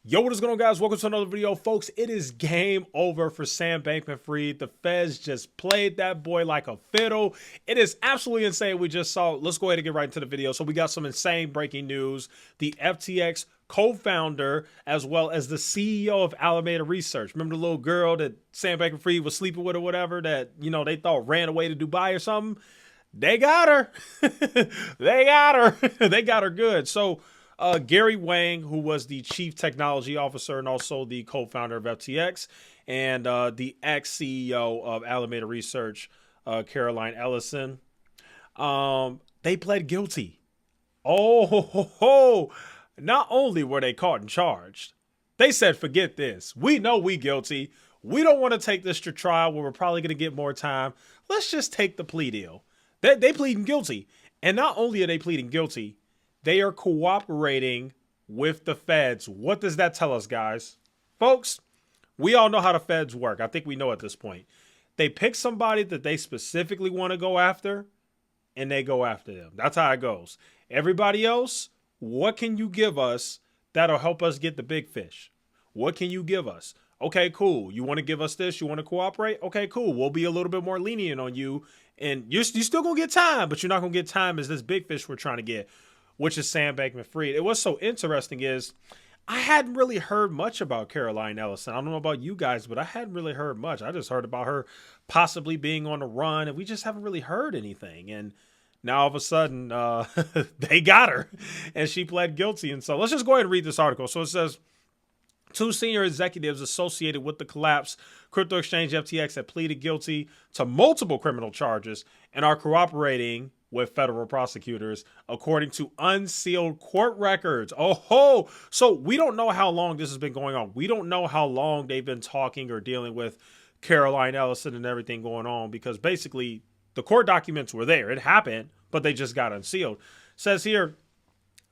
Yo, what is going on, guys? Welcome to another video, folks. It is game over for Sam Bankman-Fried. The feds just played that boy like a fiddle. It is absolutely insane. We just saw. Let's go ahead and get right into the video. So we got some insane breaking news. The FTX co-founder, as well as the CEO of Alameda Research. Remember the little girl that Sam Bankman-Fried was sleeping with or whatever that, they thought ran away to Dubai or something? They got her. They got her. They got her good. So Gary Wang, who was the chief technology officer and also the co-founder of FTX, and the ex-CEO of Alameda Research, Caroline Ellison, they pled guilty. Not only were they caught and charged, they said, forget this. We know we guilty. We don't want to take this to trial where we're probably going to get more time. Let's just take the plea deal. They pleading guilty. And not only are they pleading guilty, they are cooperating with the feds. What does that tell us, guys? Folks, we all know how the feds work. I think we know at this point. They pick somebody that they specifically want to go after, and they go after them. That's how it goes. Everybody else, what can you give us that'll help us get the big fish? What can you give us? Okay, cool. You want to give us this? You want to cooperate? Okay, cool. We'll be a little bit more lenient on you. And you're still going to get time, but you're not going to get time as this big fish we're trying to get, which is Sam Bankman-Fried. It was so interesting is I hadn't really heard much about Caroline Ellison. I don't know about you guys, but I hadn't really heard much. I just heard about her possibly being on the run, and we just haven't really heard anything. And now all of a sudden, they got her, and she pled guilty. And so let's just go ahead and read this article. So it says, two senior executives associated with the collapsed crypto exchange FTX have pleaded guilty to multiple criminal charges and are cooperating with federal prosecutors, according to unsealed court records. So we don't know how long this has been going on. We don't know how long they've been talking or dealing with Caroline Ellison and everything going on, because basically the court documents were there. It happened, but they just got unsealed. It says here,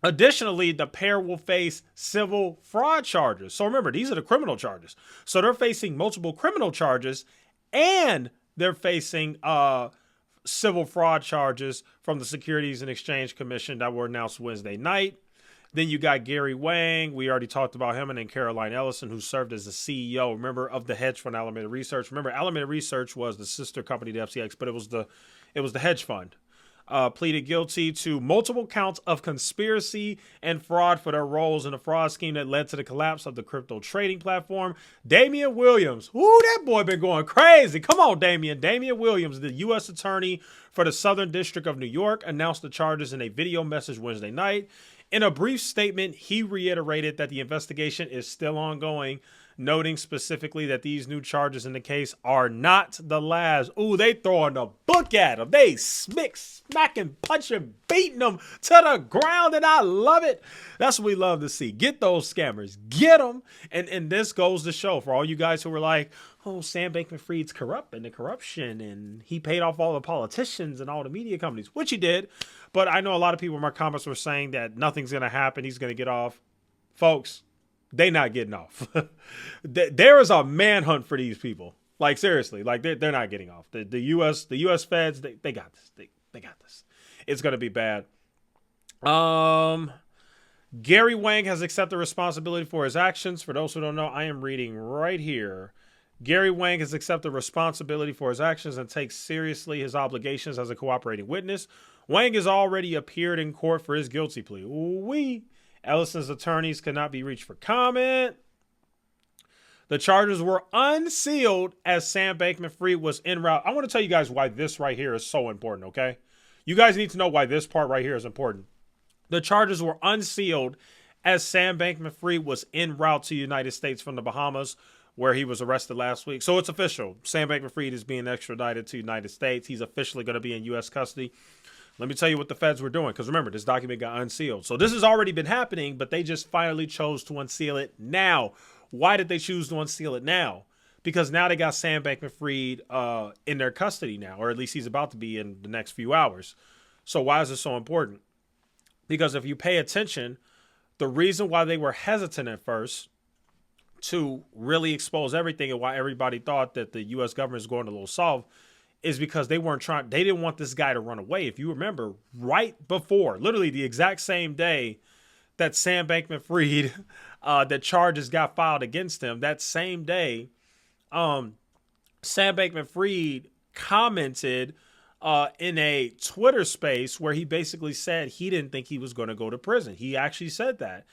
additionally, the pair will face civil fraud charges. So remember, these are the criminal charges. So they're facing multiple criminal charges, and they're facing civil fraud charges from the Securities and Exchange Commission that were announced Wednesday night. Then you got Gary Wang. We already talked about him. And then Caroline Ellison, who served as the CEO, remember, of the hedge fund Alameda Research. Remember, Alameda Research was the sister company to FTX, but it was the hedge fund. Pleaded guilty to multiple counts of conspiracy and fraud for their roles in a fraud scheme that led to the collapse of the crypto trading platform. Damian Williams, that boy been going crazy. Come on, Damian. Damian Williams, the U.S. attorney for the Southern District of New York, announced the charges in a video message Wednesday night. In a brief statement, he reiterated that the investigation is still ongoing, noting specifically that these new charges in the case are not the last. They throwing the book at him. They smacking, punching, beating them to the ground, and I love it. That's what we love to see. Get those scammers. Get them. And this goes to show for all you guys who were like, Sam Bankman-Fried's corrupt and the corruption, and he paid off all the politicians and all the media companies, which he did. But I know a lot of people in my comments were saying that nothing's going to happen. He's going to get off. Folks, they not getting off. There is a manhunt for these people. Like, seriously, like they're not getting off. The U.S. feds, they got this. They got this. It's going to be bad. Gary Wang has accepted responsibility for his actions. For those who don't know, I am reading right here. Gary Wang has accepted responsibility for his actions and takes seriously his obligations as a cooperating witness. Wang has already appeared in court for his guilty plea. Ellison's attorneys cannot be reached for comment. The charges were unsealed as Sam Bankman-Fried was en route. I want to tell you guys why this right here is so important, okay? You guys need to know why this part right here is important. The charges were unsealed as Sam Bankman-Fried was en route to the United States from the Bahamas, where he was arrested last week. So it's official. Sam Bankman-Fried is being extradited to the United States. He's officially going to be in U.S. custody. Let me tell you what the feds were doing, because remember, this document got unsealed. So this has already been happening, but they just finally chose to unseal it now. Why did they choose to unseal it now? Because now they got Sam Bankman-Fried in their custody now, or at least he's about to be in the next few hours. So why is this so important? Because if you pay attention, the reason why they were hesitant at first to really expose everything and why everybody thought that the U.S. government is going a little soft is because they didn't want this guy to run away. If you remember, right before, literally the exact same day that Sam Bankman-Fried, that charges got filed against him, that same day, Sam Bankman-Fried commented in a Twitter space where he basically said he didn't think he was going to go to prison. He actually said that.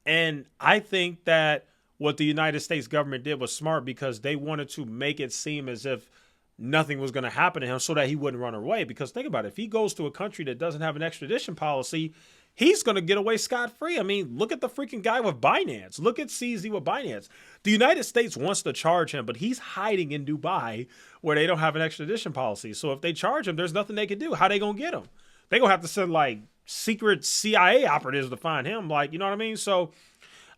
And I think that what the United States government did was smart because they wanted to make it seem as if nothing was going to happen to him so that he wouldn't run away. Because think about it. If he goes to a country that doesn't have an extradition policy, he's going to get away scot-free. I mean, look at the freaking guy with Binance. Look at CZ with Binance. The United States wants to charge him, but he's hiding in Dubai where they don't have an extradition policy. So if they charge him, there's nothing they can do. How they going to get him? They going to have to send like secret CIA operatives to find him. Like, you know what I mean? So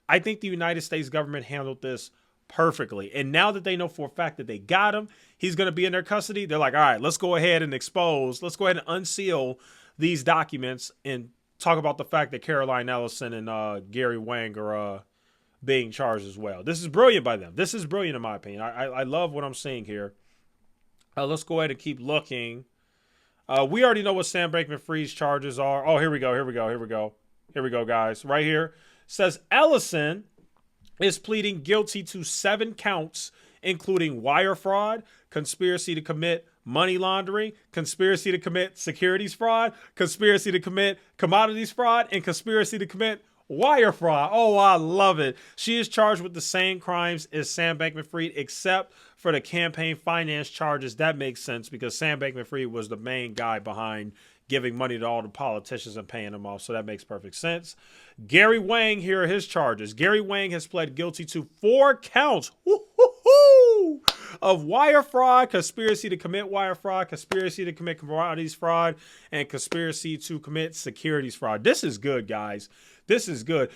I think the United States government handled this perfectly. And now that they know for a fact that they got him, he's going to be in their custody. They're like, all right, let's go ahead and let's go ahead and unseal these documents and talk about the fact that Caroline Ellison and Gary Wang are being charged as well. This is brilliant by them. This is brilliant in my opinion. I love what I'm seeing here. Let's go ahead and keep looking. We already know what Sam Bankman-Fried's charges are. Oh, here we go, guys. Right here. Says Ellison is pleading guilty to 7 counts, including wire fraud, conspiracy to commit money laundering, conspiracy to commit securities fraud, conspiracy to commit commodities fraud, and conspiracy to commit wire fraud. Oh, I love it. She is charged with the same crimes as Sam Bankman-Fried, except for the campaign finance charges. That makes sense because Sam Bankman-Fried was the main guy behind giving money to all the politicians and paying them off. So that makes perfect sense. Gary Wang, here are his charges. Gary Wang has pled guilty to 4 counts of wire fraud, conspiracy to commit wire fraud, conspiracy to commit commodities fraud, and conspiracy to commit securities fraud. This is good, guys. This is good.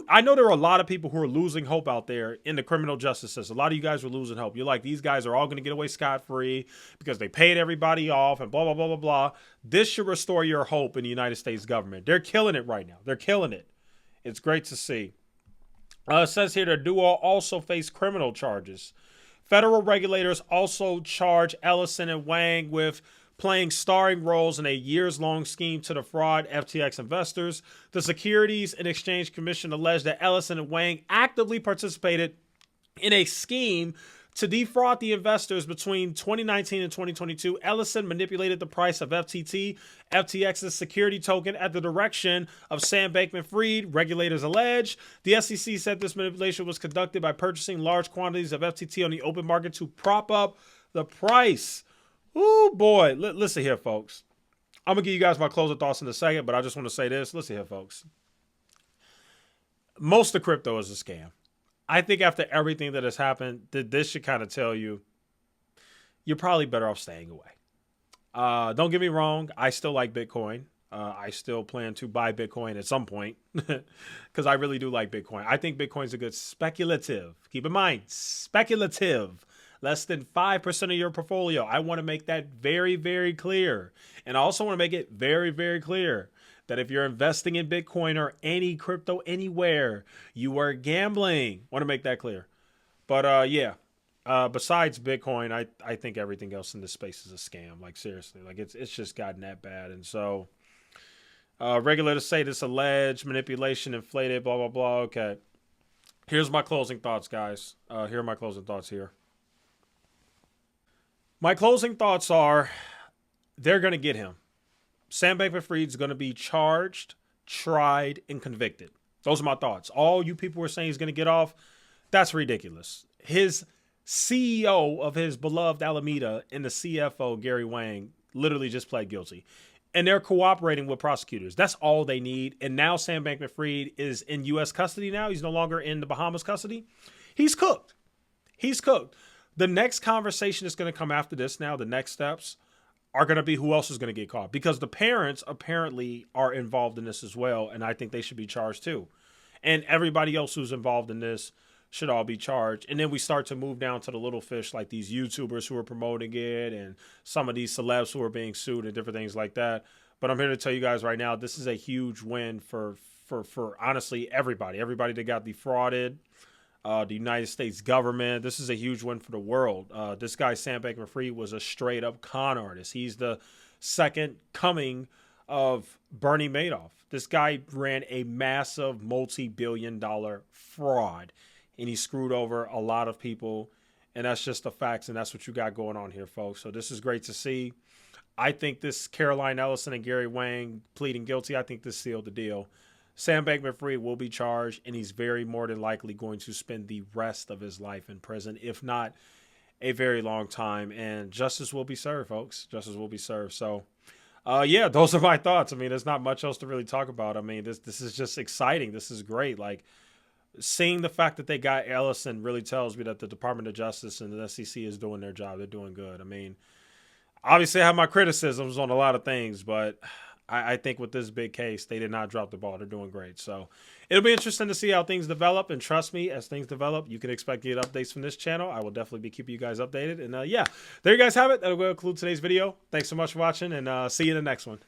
I know there are a lot of people who are losing hope out there in the criminal justice system. A lot of you guys are losing hope. You're like, these guys are all going to get away scot-free because they paid everybody off and blah, blah, blah, blah, blah. This should restore your hope in the United States government. They're killing it right now. They're killing it. It's great to see. It says here the duo also face criminal charges. Federal regulators also charge Ellison and Wang with playing starring roles in a years-long scheme to defraud FTX investors. The Securities and Exchange Commission alleged that Ellison and Wang actively participated in a scheme to defraud the investors between 2019 and 2022. Ellison manipulated the price of FTX's security token at the direction of Sam Bankman-Fried, regulators allege. The SEC said this manipulation was conducted by purchasing large quantities of FTT on the open market to prop up the price. Oh, boy. Listen here, folks. I'm going to give you guys my closing thoughts in a second, but I just want to say this. Listen here, folks. Most of crypto is a scam. I think after everything that has happened, this should kind of tell you you're probably better off staying away. Don't get me wrong. I still like Bitcoin. I still plan to buy Bitcoin at some point because I really do like Bitcoin. I think Bitcoin's a good speculative. Keep in mind, speculative. Less than 5% of your portfolio. I want to make that very, very clear. And I also want to make it very, very clear that if you're investing in Bitcoin or any crypto anywhere, you are gambling. Want to make that clear. But yeah, besides Bitcoin, I think everything else in this space is a scam. Like seriously, like it's just gotten that bad. And so regulators say this alleged manipulation, inflated, blah, blah, blah. Okay. Here's my closing thoughts, guys. Here are my closing thoughts here. My closing thoughts are they're going to get him. Sam Bankman-Fried is going to be charged, tried, and convicted. Those are my thoughts. All you people who are saying he's going to get off, that's ridiculous. His CEO of his beloved Alameda and the CFO, Gary Wang, literally just pled guilty. And they're cooperating with prosecutors. That's all they need. And now Sam Bankman-Fried is in U.S. custody now. He's no longer in the Bahamas custody. He's cooked. He's cooked. The next conversation that's going to come after this now, the next steps, are going to be who else is going to get caught. Because the parents apparently are involved in this as well, and I think they should be charged too. And everybody else who's involved in this should all be charged. And then we start to move down to the little fish like these YouTubers who are promoting it and some of these celebs who are being sued and different things like that. But I'm here to tell you guys right now, this is a huge win for honestly everybody. Everybody that got defrauded. The United States government. This is a huge win for the world. This guy, Sam Bankman-Fried, was a straight up con artist. He's the second coming of Bernie Madoff. This guy ran a massive multi-billion-dollar fraud, and he screwed over a lot of people. And that's just the facts, and that's what you got going on here, folks. So this is great to see. I think this Caroline Ellison and Gary Wang pleading guilty, I think this sealed the deal. Sam Bankman-Fried will be charged, and he's very more than likely going to spend the rest of his life in prison, if not a very long time. And justice will be served, folks. Justice will be served. So, yeah, those are my thoughts. I mean, there's not much else to really talk about. I mean, this is just exciting. This is great. Like, seeing the fact that they got Ellison really tells me that the Department of Justice and the SEC is doing their job. They're doing good. I mean, obviously I have my criticisms on a lot of things, but I think with this big case, they did not drop the ball. They're doing great. So it'll be interesting to see how things develop. And trust me, as things develop, you can expect to get updates from this channel. I will definitely be keeping you guys updated. And yeah, there you guys have it. That'll conclude today's video. Thanks so much for watching, and see you in the next one.